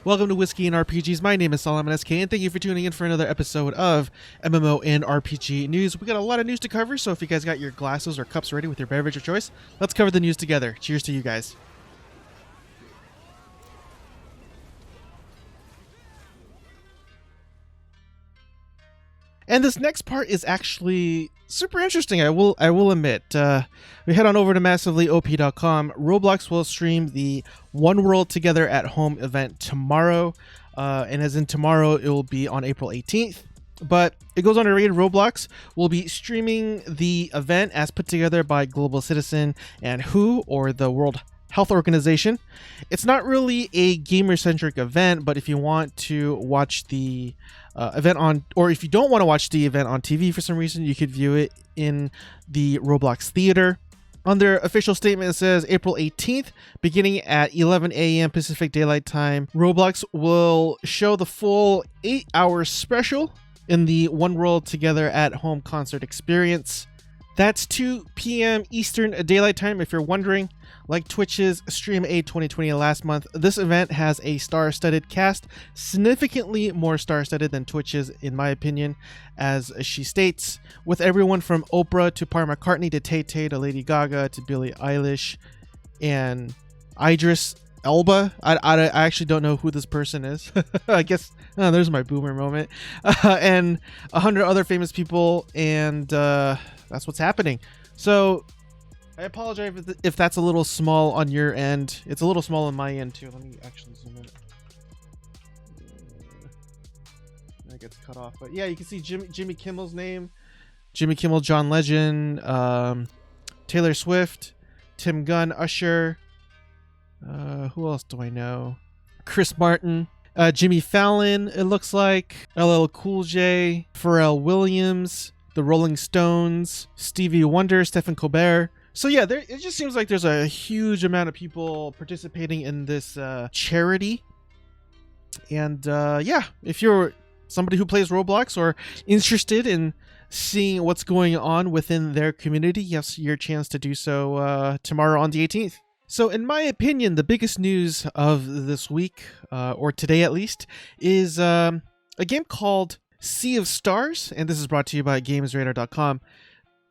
Welcome to Whiskey and RPGs. My name is Solomon SK, and thank you for tuning in for another episode of MMO and RPG news. We got a lot of news to cover, so if you guys got your glasses or cups ready with your beverage of choice, let's cover the news together. Cheers to you guys. And this next part is actually super interesting, I will admit. We head on over to massivelyop.com. Roblox will stream the One World Together at Home event tomorrow. And as in tomorrow, it will be on April 18th. But it goes on to read, Roblox will be streaming the event as put together by Global Citizen and WHO, or the World Health Organization. It's not really a gamer-centric event, but if you want to watch the event on, or if you don't want to watch the event on TV for some reason, you could view it in the Roblox Theater. On their official statement, it says April 18th, beginning at 11 a.m. Pacific Daylight Time, Roblox will show the full 8-hour special in the One World Together at Home concert experience. That's 2 p.m. Eastern Daylight Time, if you're wondering. Like Twitch's Stream A 2020 last month, this event has a star-studded cast, significantly more star-studded than Twitch's, in my opinion, as she states, with everyone from Oprah to McCartney to Tay-Tay to Lady Gaga to Billie Eilish and Idris Elba. I actually don't know who this person is. I guess there's my boomer moment. And 100 other famous people, and that's what's happening. So I apologize if that's a little small on your end. It's a little small on my end too. Let me actually zoom in. That gets cut off. But yeah, you can see Jimmy Kimmel's name. Jimmy Kimmel, John Legend, Taylor Swift, Tim Gunn, Usher. Who else do I know? Chris Martin. Jimmy Fallon, it looks like. LL Cool J. Pharrell Williams. The Rolling Stones. Stevie Wonder. Stephen Colbert. So yeah, it just seems like there's a huge amount of people participating in this charity. And yeah, if you're somebody who plays Roblox or interested in seeing what's going on within their community, yes, your chance to do so tomorrow on the 18th. So in my opinion, the biggest news of this week, or today at least, is a game called Sea of Stars, and this is brought to you by GamesRadar.com.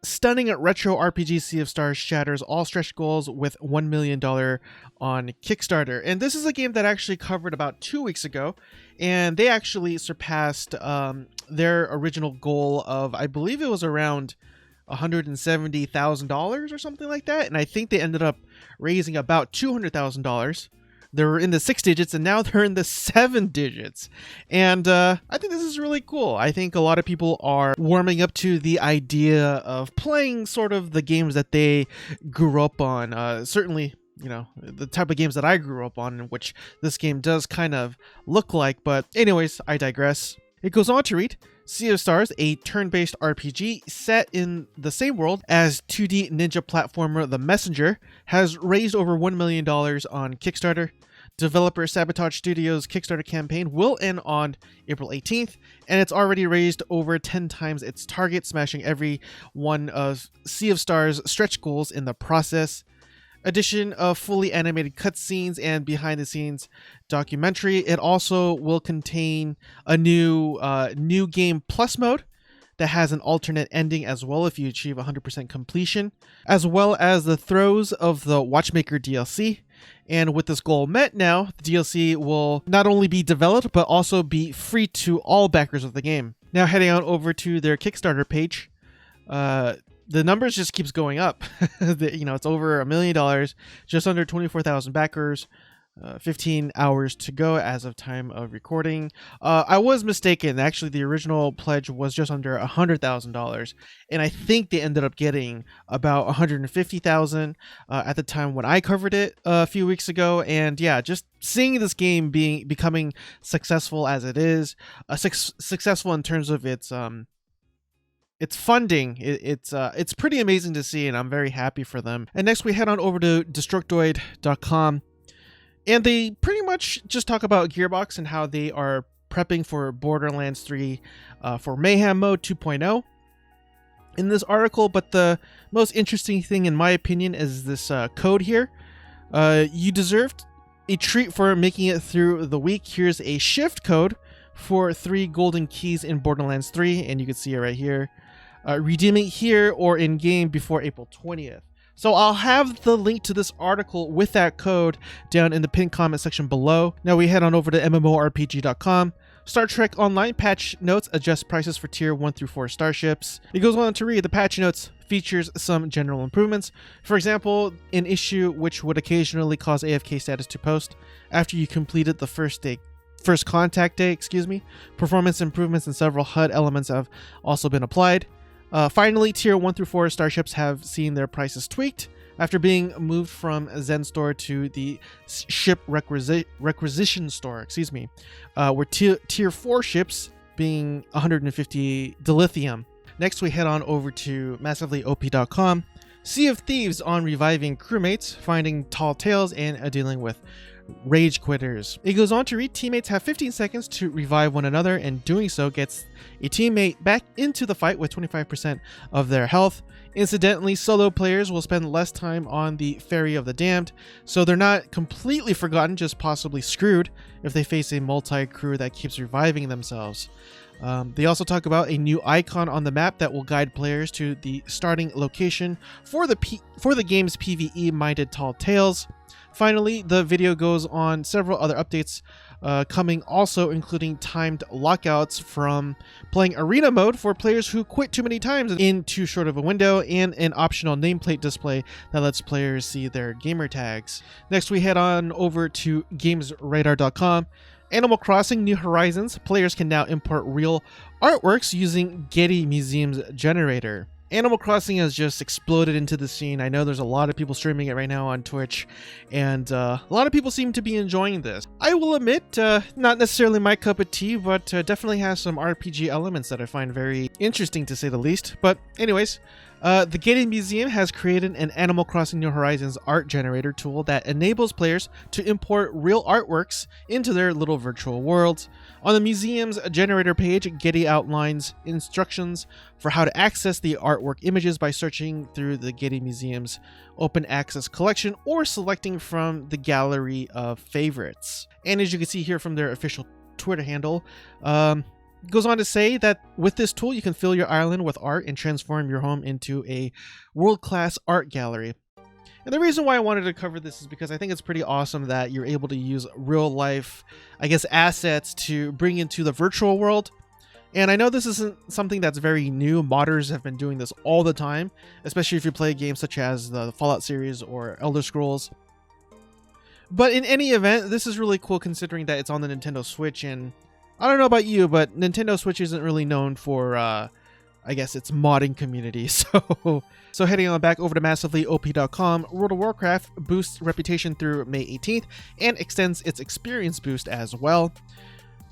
Stunning retro RPG Sea of Stars shatters all stretch goals with $1 million on Kickstarter. And this is a game that actually covered about 2 weeks ago, and they actually surpassed their original goal of, I believe it was around $170,000 or something like that. And I think they ended up raising about $200,000. They were in the 6 digits, and now they're in the 7 digits. And I think this is really cool. I think a lot of people are warming up to the idea of playing sort of the games that they grew up on. Certainly, you know, the type of games that I grew up on, which this game does kind of look like. But anyways, I digress. It goes on to read, Sea of Stars, a turn-based RPG set in the same world as 2D ninja platformer The Messenger, has raised over $1 million on Kickstarter. Developer Sabotage Studios' Kickstarter campaign will end on April 18th, and it's already raised over 10 times its target, smashing every one of Sea of Stars' stretch goals in the process. Addition of fully animated cutscenes and behind-the-scenes documentary. It also will contain a new game plus mode that has an alternate ending as well if you achieve 100% completion, as well as the Throes of the Watchmaker DLC. And with this goal met now, the DLC will not only be developed, but also be free to all backers of the game. Now heading on over to their Kickstarter page, the numbers just keeps going up. It's over $1 million, just under 24,000 backers, 15 hours to go as of time of recording. I was mistaken. Actually, the original pledge was just under $100,000, and I think they ended up getting about $150,000 at the time when I covered it a few weeks ago. And yeah, just seeing this game becoming successful as it is, successful in terms of its funding, it's pretty amazing to see, and I'm very happy for them. And next we head on over to Destructoid.com. And they pretty much just talk about Gearbox and how they are prepping for Borderlands 3 for Mayhem Mode 2.0 in this article. But the most interesting thing, in my opinion, is this code here. You deserved a treat for making it through the week. Here's a shift code for 3 golden keys in Borderlands 3, and you can see it right here. Redeem it here or in game before April 20th. So I'll have the link to this article with that code down in the pinned comment section below. Now we head on over to MMORPG.com. Star Trek Online patch notes adjust prices for tier 1 through 4 starships. It goes on to read, the patch notes features some general improvements. For example, an issue which would occasionally cause AFK status to post after you completed the first contact day, Performance improvements and several HUD elements have also been applied. Finally, tier 1 through 4 starships have seen their prices tweaked after being moved from Zen Store to the ship requisition store, where tier 4 ships being 150 dilithium. Next, we head on over to massivelyop.com. Sea of Thieves on reviving crewmates, finding tall tales, and dealing with rage quitters. It goes on to read, teammates have 15 seconds to revive one another, and doing so gets a teammate back into the fight with 25% of their health. Incidentally, solo players will spend less time on the Ferry of the Damned, so they're not completely forgotten, just possibly screwed if they face a multi-crew that keeps reviving themselves. They also talk about a new icon on the map that will guide players to the starting location for the game's PvE-minded tall tales. Finally, the video goes on several other updates coming, also including timed lockouts from playing arena mode for players who quit too many times in too short of a window, and an optional nameplate display that lets players see their gamer tags. Next, we head on over to gamesradar.com. Animal Crossing New Horizons. Players can now import real artworks using Getty Museum's generator. Animal Crossing has just exploded into the scene. I know there's a lot of people streaming it right now on Twitch, and a lot of people seem to be enjoying this. I will admit, not necessarily my cup of tea, but definitely has some RPG elements that I find very interesting, to say the least. But anyways, the Getty Museum has created an Animal Crossing New Horizons art generator tool that enables players to import real artworks into their little virtual worlds. On the museum's generator page, Getty outlines instructions for how to access the artwork images by searching through the Getty Museum's open access collection or selecting from the gallery of favorites. And as you can see here from their official Twitter handle, goes on to say that with this tool, you can fill your island with art and transform your home into a world-class art gallery. And the reason why I wanted to cover this is because I think it's pretty awesome that you're able to use real-life, assets to bring into the virtual world. And I know this isn't something that's very new. Modders have been doing this all the time, especially if you play games such as the Fallout series or Elder Scrolls. But in any event, this is really cool considering that it's on the Nintendo Switch, and I don't know about you, but Nintendo Switch isn't really known for, its modding community. So heading on back over to massivelyop.com, World of Warcraft boosts reputation through May 18th and extends its experience boost as well.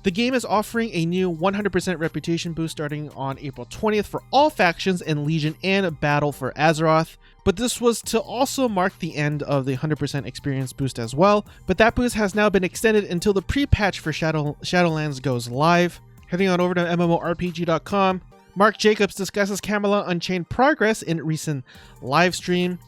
The game is offering a new 100% reputation boost starting on April 20th for all factions in Legion and Battle for Azeroth. But this was to also mark the end of the 100% experience boost as well. But that boost has now been extended until the pre-patch for Shadowlands goes live. Heading on over to MMORPG.com, Mark Jacobs discusses Camelot Unchained progress in recent livestream.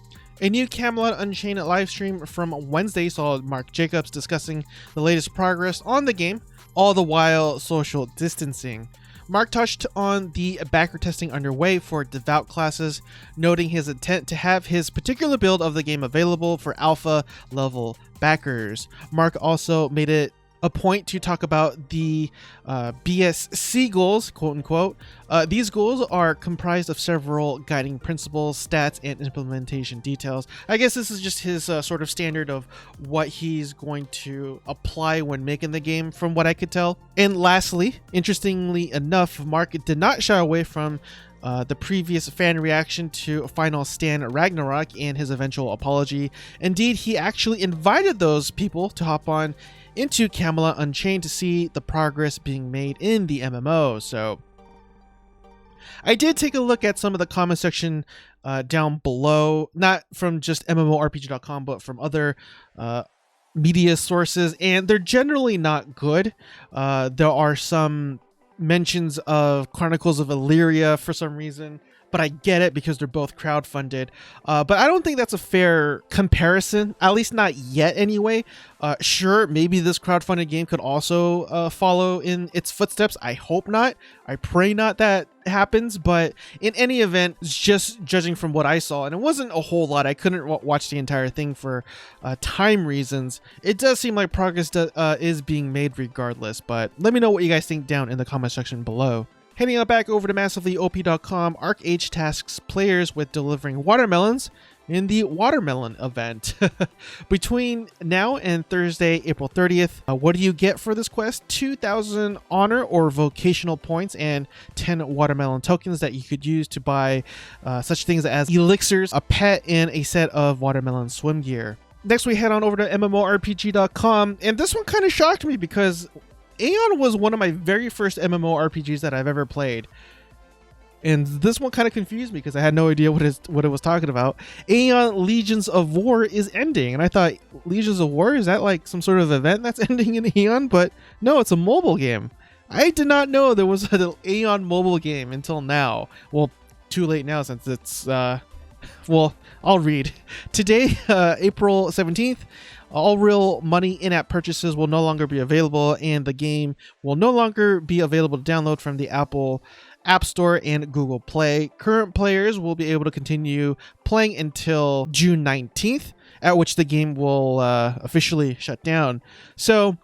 A new Camelot Unchained livestream from Wednesday saw Mark Jacobs discussing the latest progress on the game, all the while social distancing. Mark touched on the backer testing underway for DAoC classes, noting his intent to have his particular build of the game available for alpha level backers. Mark also made it a point to talk about the BSC goals, quote unquote. These goals are comprised of several guiding principles, stats, and implementation details. I guess this is just his sort of standard of what he's going to apply when making the game, from what I could tell. And lastly, interestingly enough, Mark did not shy away from the previous fan reaction to Final Stand Ragnarok and his eventual apology. Indeed, he actually invited those people to hop on into Camelot Unchained to see the progress being made in the MMO. So I did take a look at some of the comment section down below, not from just MMORPG.com, but from other media sources, and they're generally not good. There are some mentions of Chronicles of Illyria for some reason, but but I get it because they're both crowdfunded. But I don't think that's a fair comparison, at least not yet anyway. Sure, maybe this crowdfunded game could also follow in its footsteps. I hope not. I pray not that happens, but in any event, just judging from what I saw, and it wasn't a whole lot, I couldn't watch the entire thing for time reasons. It does seem like progress is being made regardless, but let me know what you guys think down in the comment section below. Heading on back over to massivelyop.com, ArcheAge tasks players with delivering watermelons in the watermelon event. Between now and Thursday, April 30th, what do you get for this quest? 2,000 honor or vocational points and 10 watermelon tokens that you could use to buy such things as elixirs, a pet, and a set of watermelon swim gear. Next, we head on over to MMORPG.com, and this one kind of shocked me because Aion was one of my very first MMORPGs that I've ever played. And this one kind of confused me because I had no idea what it was talking about. Aion Legions of War is ending. And I thought, Legions of War? Is that like some sort of event that's ending in Aion? But no, it's a mobile game. I did not know there was an Aion mobile game until now. Well, too late now since it's... well, I'll read. Today, April 17th, all real money in-app purchases will no longer be available, and the game will no longer be available to download from the Apple App Store and Google Play. Current players will be able to continue playing until June 19th, at which the game will officially shut down. So,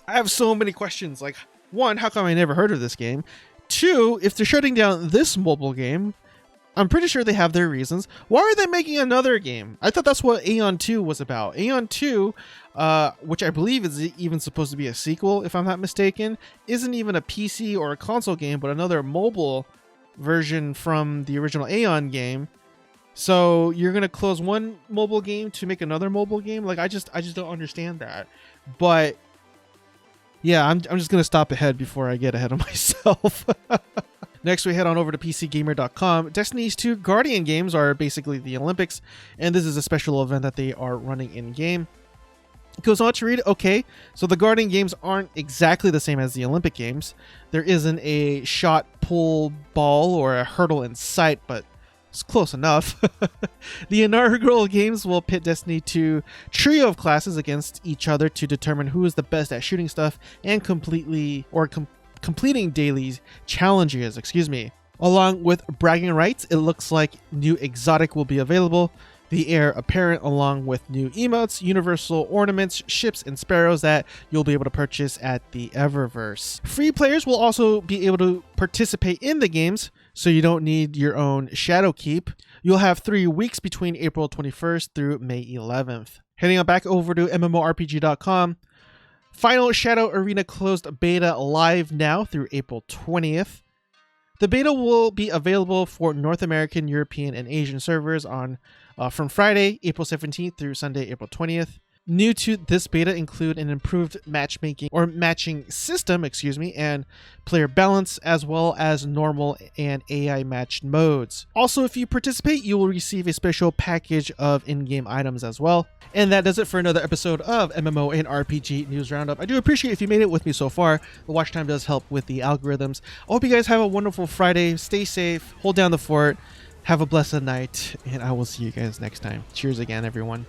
I have so many questions. Like, one, how come I never heard of this game? Two, if they're shutting down this mobile game, I'm pretty sure they have their reasons. Why are they making another game? I thought that's what Aion 2 was about. Aion 2, which I believe is even supposed to be a sequel, if I'm not mistaken, isn't even a PC or a console game, but another mobile version from the original Aion game. So you're gonna close one mobile game to make another mobile game? Like I just don't understand that. But yeah, I'm just gonna stop ahead before I get ahead of myself. Next, we head on over to PCGamer.com. Destiny's 2 Guardian games are basically the Olympics, and this is a special event that they are running in-game. It goes on to read, okay, so the Guardian games aren't exactly the same as the Olympic games. There isn't a shot, pull, ball, or a hurdle in sight, but it's close enough. The inaugural games will pit Destiny 2 trio of classes against each other to determine who is the best at shooting stuff and completing daily challenges, Along with bragging rights, it looks like new exotic will be available. The heir apparent, along with new emotes, universal ornaments, ships, and sparrows that you'll be able to purchase at the Eververse. Free players will also be able to participate in the games, so you don't need your own Shadow Keep. You'll have 3 weeks between April 21st through May 11th. Heading on back over to MMORPG.com. Final Shadow Arena closed beta live now through April 20th. The beta will be available for North American, European, and Asian servers on from Friday, April 17th through Sunday, April 20th. New to this beta include an improved matchmaking or matching system, and player balance, as well as normal and AI matched modes. Also, if you participate, you will receive a special package of in-game items as well. And that does it for another episode of MMO and RPG News Roundup. I do appreciate if you made it with me so far. The watch time does help with the algorithms. I hope you guys have a wonderful Friday. Stay safe, hold down the fort, have a blessed night, and I will see you guys next time. Cheers again, everyone.